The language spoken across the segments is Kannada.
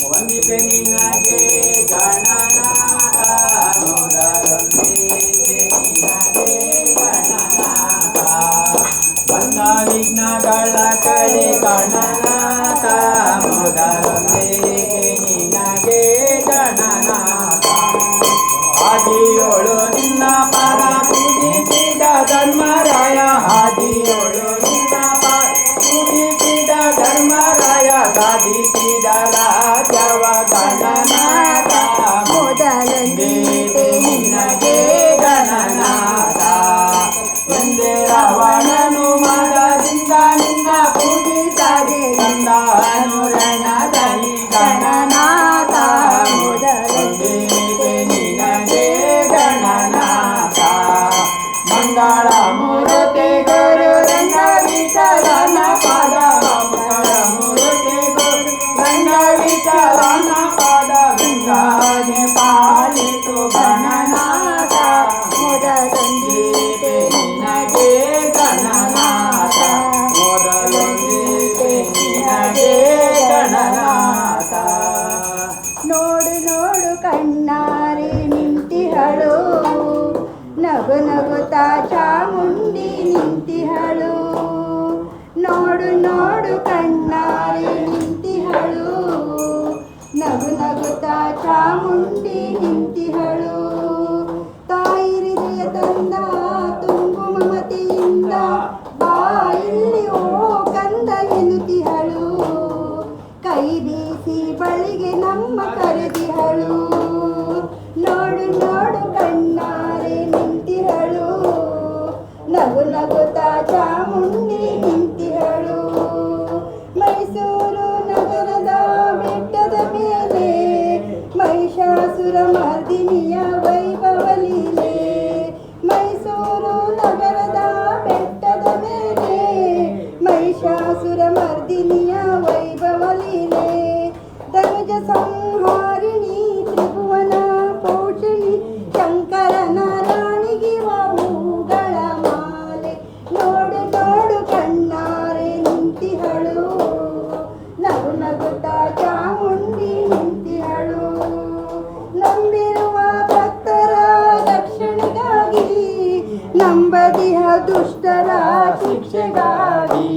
ವಂದಿಪೆ ನಿನಗೆ ಗಣನಾಥ ಮೊದಲೊಂದಿಗೆ ನಿನಗೆ ಗಣನಾಥ ಬಂದ ವಿಘ್ನಗಳ ಕಡೆ ಗಣನಾಥ ಮೊದಲೊಂದಿಗೆ ನಿನಗೆ ಗಣನಾಥ ಆದಿಯೋಳು ನಿನ್ನ ಪರ ಪೂಜಿಸಿದ ಧರ್ಮರಾಯ ಆದಿಯೋಳು ನಿನ್ನ ಪರ ಪೂಜಿಸಿದ ಧರ್ಮರಾಯ ಸಾಧಿಸಿದ ರಾಜವ ಗಣನಾಥ ಮೊದಲೊಂದಿಗೆ ನಿನಗೆ ಗಣನಾಥ ಎಂದೇ ರಾವಣನು ಮದದಿಂದ ನಿನ್ನ ಪೂಜಿಸದೆ ಕಂದನು ರಣದಲ್ಲಿ ಗಣನಾಥ ಮೊದಲೊಂದಿಗೆ ನಿನಗೆ ಗಣನಾಥ ಮಂಗಳ ಮೂರ್ತಿ ಗುರು ರಂಗ ವಿಠಲನ ಪದ ಮಂಗಳ ಮೂರ್ತಿ ಗುರು ರಂಗ ವಿಠಲನ ಪದ ಗಂಗಾಗೆ ಪಾಲಿತು ಗಣನಾಥ ಮೊದಲೊಂದಿಗೆ ನಿನಗೆ ಗಣನಾಥ ಮೊದಲೊಂದಿಗೆ ನಿನಗೆ ಗಣನಾಥ ನೋಡು ನೋಡು ಕಣ್ಣಾರೆ ನಿಂತಿಹಳು ನಗು ನಗುತ್ತಾ ಚಾಮುಂಡಿ ನಿಂತಿಹಳು ನೋಡು ನೋಡು ಕಣ್ಣಾರೆ ನಿಂತಿಹಳು ನಗು ನಗುತ್ತಾ ಚಾಮುಂಡಿ ನಿಂತಿಹಳು ತಾಯಿ ಹೃದಯ ತಂದ ತುಂಬು ಮಮತೆಯಿಂದ ಬಾಯಲ್ಲಿ ಓ ಕಂದ ಎನ್ನುತ್ತಿಹಳು ಕೈ ಬೀಸಿ ಬಳಿಗೆ ನಮ್ಮ ಕರೆದಿಹಳು ನೋಡು ನೋಡು ಕಣ್ಣಾರೆ ನಿಂತಿಹಳು ನಗು ನಗುತ್ತಾ ಚಾಮುಂಡಿ ನಿಂತಿಹಳು ಮೈಸೂರು ನಗರದ ಬೆಟ್ಟದ ಮೇಲೆ ಮಹಿಷಾಸುರ ಮರ್ದಿನಿಯ ವೈಭವ ಲೀಲೆ ಮೈಸೂರು ನಗರದ ಬೆಟ್ಟದ ಮೇಲೆ ಮಹಿಷಾಸುರ ಮರ್ದಿನಿಯ ವೈಭವ ಲೀಲೆ ಧನುಜ ಸಂಹಾರಿಣಿ ತ್ರಿಭುವನ ಪೋಷಿಣಿ ಶಂಕರನ ರಾಣಿಗಿವ ಹೂಗಳ ಮಾಲೆ ನೋಡು ನೋಡು ಕಣ್ಣಾರೆ ನಿಂತಿಹಳು ನಗು ನಗುತ್ತಾ ಚಾಮುಂಡಿ ನಿಂತಿಹಳು ನಂಬಿರುವ ಭಕ್ತರ ರಕ್ಷಣೆಗಾಗಿ ನಂಬದಿಹ ದುಷ್ಟರ ಶಿಕ್ಷೆಗಾಗಿ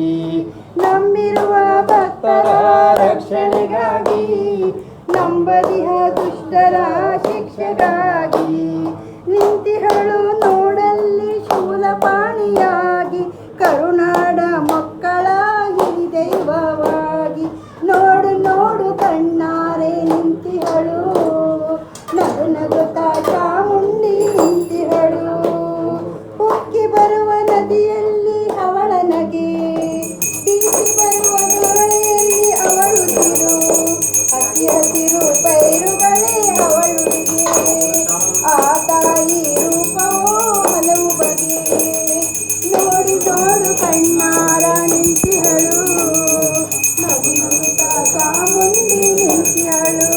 ನಂಬಿರುವ ಭಕ್ತರ ರಕ್ಷಣೆಗಾಗಿ ನಂಬದಿಹ ದುಷ್ಟರ ಶಿಕ್ಷೆಗಾಗಿ ನಿಂತಿಹಳು ನೋಡಲ್ಲಿ ಶೂಲಪಾಣಿಯಾಗಿ ಕರುನಾಡ ಮಕ್ಕಳ ಹಿರಿದೈವವಾಗಿ ನೋಡು ನೋಡು ಕಣ್ಣಾರೆ ನಿಂತಿಹಳು ನಗು ನಗುತ್ತಾ ಚಾಮುಂಡಿ ನಿಂತಿಹಳು ಉಕ್ಕಿ ಬರುವ ನದಿಯಲ್ಲಿ ಅವಳ ನಗೆ ಬೀಸಿ ಬರುವ ಗಾಳಿಯಲ್ಲಿ ಅವಳು ತಿರು ಹಸಿ ಹಸಿರು ಪೈರುಗಳೇ ಅವಳುಗೆ ಆ ತಾಯಿ ರೂಪವೋ ಹಲವು ಬಗೆ ನೋಡಿ ನೋಡು ಕಣ್ಣಾರ ನಿಂತಿಹಳು ನಗು ನಗುತ್ತಾ ಚಾಮುಂಡಿ ನಿಂತಿಹಳು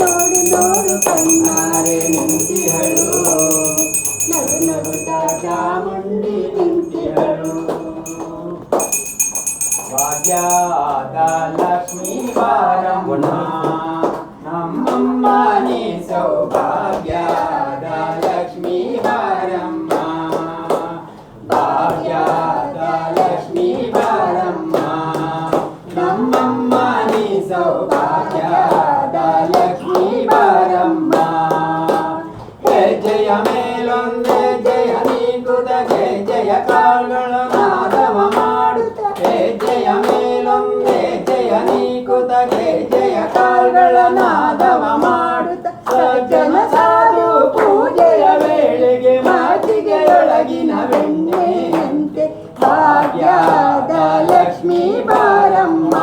ನೋಡು ನೋಡು ಕಣ್ಣಾರೆ ನಿಂತಿಹಳು ನಗು ನಗುತ್ತಾ ಚಾಮುಂಡಿ ನಿಂತಿಹಳು ಭಾಗ್ಯದ ಲಕ್ಷ್ಮೀ ಬಾರಮ್ಮ ನಮ್ಮಮ್ಮ ನೀ ಸೌಭಾಗ್ಯದ ಲಕ್ಷ್ಮೀ ಬಾರಮ್ಮ ಭಾಗ್ಯದ ಲಕ್ಷ್ಮೀ ಬಾರಮ್ಮ ನಮ್ಮಮ್ಮ ನೀ ಸೌಭಾಗ್ಯದ ಲಕ್ಷ್ಮೀ ಬಾರಮ್ಮ ಜಯ ಮೇಲೊಂದೇ ಜಯ ನೀಗುತ್ತದೆ ಜಯ ಕಾಳುಗಳ ನಾದವ ಮಾಡುತ್ತ ಜಯ ಮೇಲೊಂದೇ ಜಯ ನೀಗುತ್ತದೆ ಜಯ ಕಾಳುಗಳ ನಾದವ ಮಾಡುತ್ತ ಸಜ್ಜನ ಸಾಧು ಪೂಜೆಯ ವೇಳೆಗೆ ಮಾತಿಗೆಯೊಳಗಿನ ಬೆಣ್ಣೆಯಂತೆ ಭಾಗ್ಯದ ಲಕ್ಷ್ಮೀ ಬಾರಮ್ಮ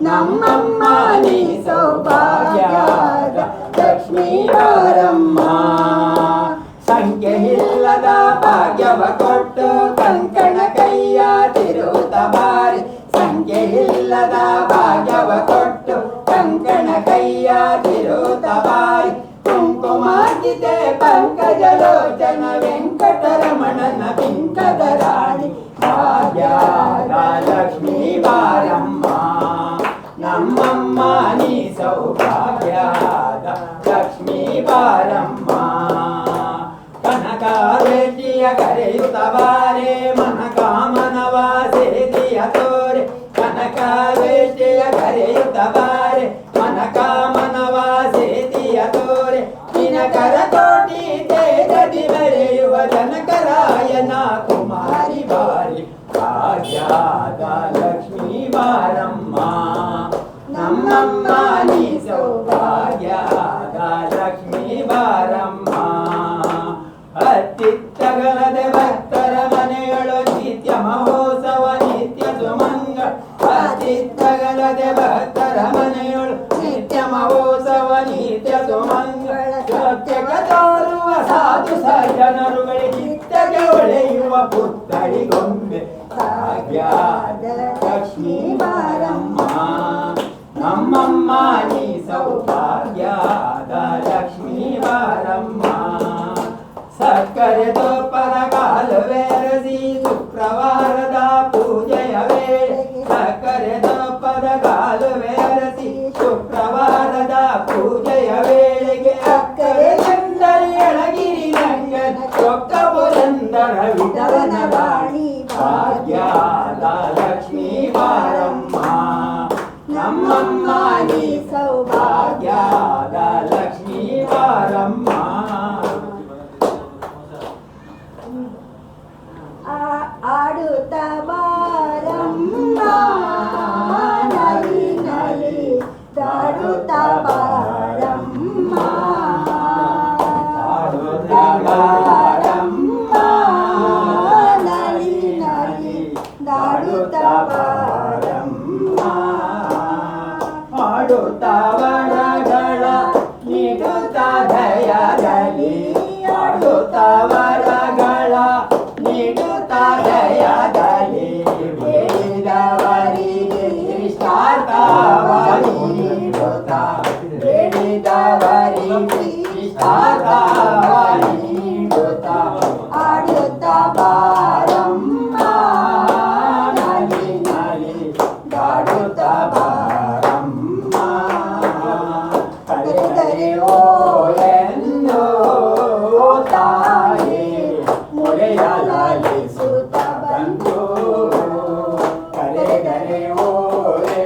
ನಮ್ಮಮ್ಮ ನೀ ಸೌಭಾಗ್ಯದ ಲಕ್ಷ್ಮೀ ಬಾರಮ್ಮ ಸಂಖ್ಯೆ ಇಲ್ಲದ ಭಾಗ್ಯವ ಕೊಟ್ಟು ಕಂಕಣ ಕೈಯ ತಿರುತ ಬಾರಿ ಸಂಖ್ಯೆ ಇಲ್ಲದ ಭಾಗ್ಯವ ಕೊಟ್ಟು ಕಂಕಣ ಭಾಗ್ಯದ ಲಕ್ಷ್ಮೀ ಬಾರಮ್ಮ ನಮ್ಮಮ್ಮ ನೀ ಸೌಭಾಗ್ಯದ ಲಕ್ಷ್ಮೀ ಬಾರಮ್ಮ ಕನಕಾವೇಟಿಯ ಕರೆಯುತ್ತ ಬಾರೆ ಮನ ಕಾಮನವ ಸೇದಿಯ ತೋರೆ ಕನಕಾವೇಟಿಯ ಕರೆಯುತ್ತ ಬಾರೆ ಮನ ಕಾಮನವ ಸೇದಿಯ ತೋರೆ ದಿನಕರ ಕೋಟಿ ತೇಜದಿ ಬೆಳೆಯುವ ಜನಕರಾಯನ ಕುಮಾರಿ ಬಾರಿ ಭಾಗ್ಯದ ಲಕ್ಷ್ಮೀ ಬಾರಮ್ಮ ನಮ್ಮಮ್ಮ ನೀ ಸೌಭಾಗ್ಯದ ಲಕ್ಷ್ಮೀ ಬಾರಮ್ಮ ಅತ್ತಿತ್ತಗಲದೆ ಭಕ್ತರ ಮನೆಗಳು ನಿತ್ಯ ಮಹೋತ್ಸವ ನಿತ್ಯ ಸುಮಂಗಳ ಅತ್ತಿತ್ತಗಲದೆ ಭಕ್ತರ ಮನೆಗಳು ನಿತ್ಯ ಮಹೋತ್ಸವ ನಿತ್ಯ ಸುಮಂಗಳ ಸತ್ಯಕ ತೋರುವ ಸಾಧು ಸಜ್ಜನರುಗಳೇ ಚಿತ್ತಗೆ ಒಳೆಯುವ ಪುತ್ಥಳಿಗೊಂಬೆ ಭಾಗ್ಯದ ಲಕ್ಷ್ಮೀ ಬಾರಮ್ಮ ನಮ್ಮಮ್ಮ ನೀ ಸೌಭಾಗ್ಯದ ಲಕ್ಷ್ಮೀ ಬಾರಮ್ಮ ಸಕ್ಕರೆ ತುಪ್ಪದ ಕಾಲುವೆರಸಿ ಶುಕ್ರವಾರದ ಪೂಜೆಯ ವೇಳೆ ಸಕ್ಕರೆ ತುಪ್ಪದ ಕಾಲುವೆರಸಿ ಶುಕ್ರವಾರದ ಪೂಜೆಯ ವೇಳೆಗೆ ಅಕ್ಕರೆ ಗಂಡರಿ ಎಳಗಿರಿ ರಂಗನ ಚೊಕ್ಕ ಪುರಂದರ ವಿಠಲನ ರಾಣಿ ಭಾಗ್ಯದ ಲಕ್ಷ್ಮೀ ಬಾರಮ್ಮ ನಮ್ಮಮ್ಮ ನೀ ಸೌಭಾಗ್ಯದ ಲಕ್ಷ್ಮೀ ಬಾರಮ್ಮ ಆಡುತ್ತ ಬಾರಮ್ಮ ನಲಿ ನಲಿ ದಾಡುತ್ತ ಬಾರಮ್ಮ ಆಡುತ್ತ ಬಾರಮ್ಮ ನಲಿ ನಲಿ ದಾಡುತ್ತ ಬಾರಮ್ಮ ಆಡುತ್ತ ವರಗಳ ನೀಡುತ್ತ ದಯದಲ್ಲಿ ಆಡುತ್ತ ವರಗಳ ನೀಡುತ್ತ ದಯದಲ್ಲಿ ಬೇಡಿದವರಿಗೆ ಇಷ್ಟಾರ್ಥವಾಗಿ ನೀಡುತ್ತ ಬೇಡಿದವರಿಗೆ ಇಷ್ಟಾರ್ಥವಾಗಿ ನೀಡುತ್ತ ಆಡುತ್ತ ಬಾರಮ್ಮ ನಲಿ ನಲಿ ದಾಡುತ್ತ ಬಾರಮ್ಮ ಕರೆದರೆ ಓ ಎಂದು ತಾಯಿ ಮೊರೆಯ ಲಾಲಿಸುತ್ತ ಬಂದು ಕರೆದರೆ ಓ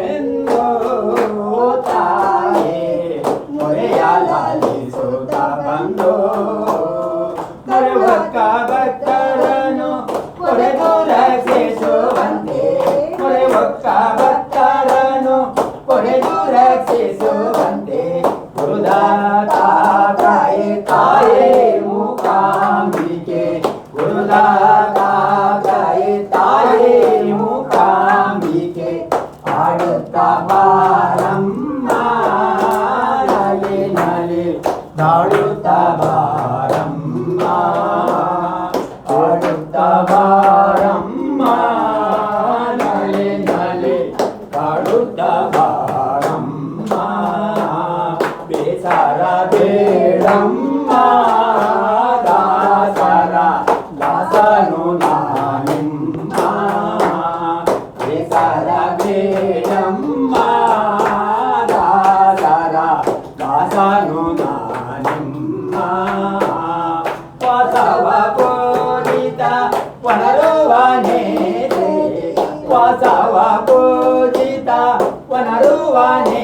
ಎಂದು ತಾಯಿ ಮೊರೆಯ ಲಾಲಿಸುತ್ತ ಬಂದು ಕರುವಕ್ಕ ಭಕ್ತರನ್ನು ಕೊರೆದು ರಕ್ಷಿಸುವಂತೆ ಕೊರೆವಕ್ಕ ಭಕ್ತರನ್ನು ಕೊರೆದು ರಕ್ಷಿಸುವಂತೆ ಗುರುದಾತ ತಾಯೇ ತಾಯೇ ಮೂಕಾಂಬಿಕೆ ಗುರುದಾತ ತಾಯೇ ತಾಯೇ ಮೂಕಾಂಬಿಕೆ ಆಡುತ್ತ ಬಾರಮ್ಮ ನಲಿ ನಲಿ ದಾಡುತ್ತ ಬಾರಮ್ಮ ಆಡುತ್ತ ಬಾರಮ್ಮ ನಲಿ ನಲಿ ದಾಡುತ್ತ ಬಾರಮ್ಮ ಬೇಸರ ಬೇಡಮ್ಮ ದಾಸರ ದಾಸನು ನಾನಿಮ್ಮ ಬೇಸರ ಬೇಡಮ್ಮ ದಾಸರ ದಾಸನು ನಾನಿಮ್ಮ ವಾಸವ ಪೂಜಿತ ವನರುವನೇ ವಾಸವ ಪೂಜಿತ ವನರುವನೇ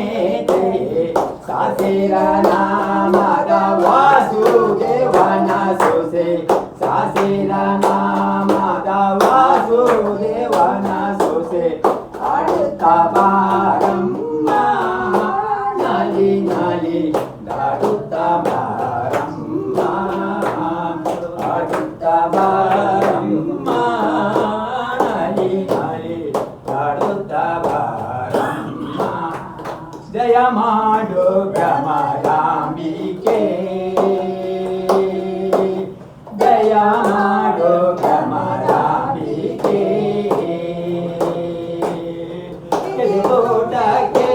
ಸಾಸಿರ ನಾಮದ ವಾಸುದೇವನ ಸೊಸೆ ಸಾಸಿರ ನಾಮದ ವಾಸುದೇವನ ಸೊಸೆ ಆಡುತ್ತ ಬಾರಮ್ಮ ನಲಿ ನಲಿ ದಾಡುತ್ತ ಬಾರಮ್ಮ ಆಡುತ್ತ ಬಾರಮ್ಮ ನಲಿ ನಲಿ ದಾಡುತ್ತ ಬಾರಮ್ಮ ಜಯ ಮಾಡು ಭ್ರಮರಾಂಬಿಕೆ ಜಯ ಮಾಡು ಭ್ರಮರಾಂಬಿಕೆ ತೋಟಕ್ಕೆ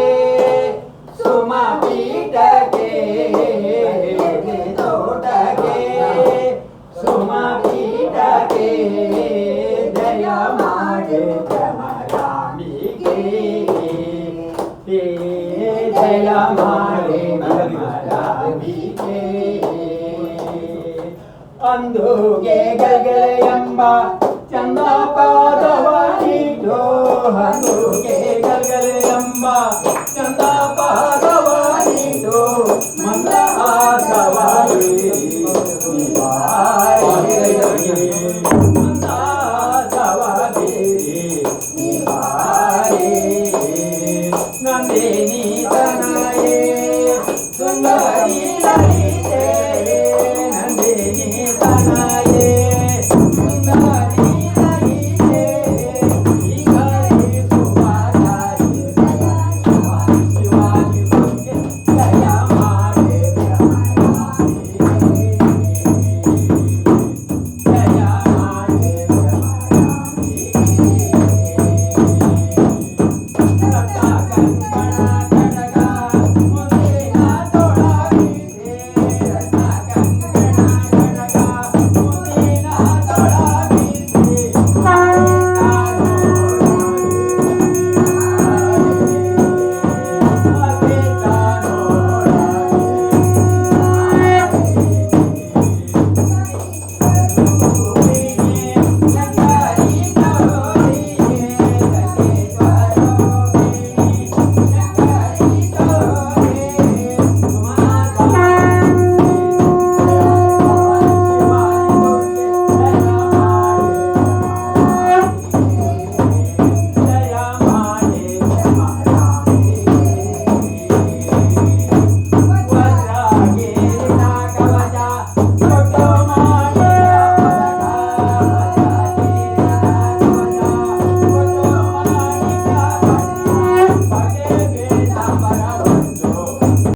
ಸುಮ ಪೀಠಕ್ಕೆ ತೋಟಕ್ಕೆ ಸುಮ ಪೀಠಕ್ಕೆ ಜಯ ಮಾಡು ದಯ ಮಾಡಿ ಮರಮರಾವಿಗೆ ಅಂದುಗೆ ಗಗಲೆ ಎಂಬ ಚಂದ ಪಾದವಾಯಿತು ಅಂದುಗೆ ಗಗಲೆ ಎಂಬ ಚಂದ ಪಾದವಾಯಿತು ಮಂದ ಆಸವಾಗಿ ಮಂದ ಆಸವಾಗಿ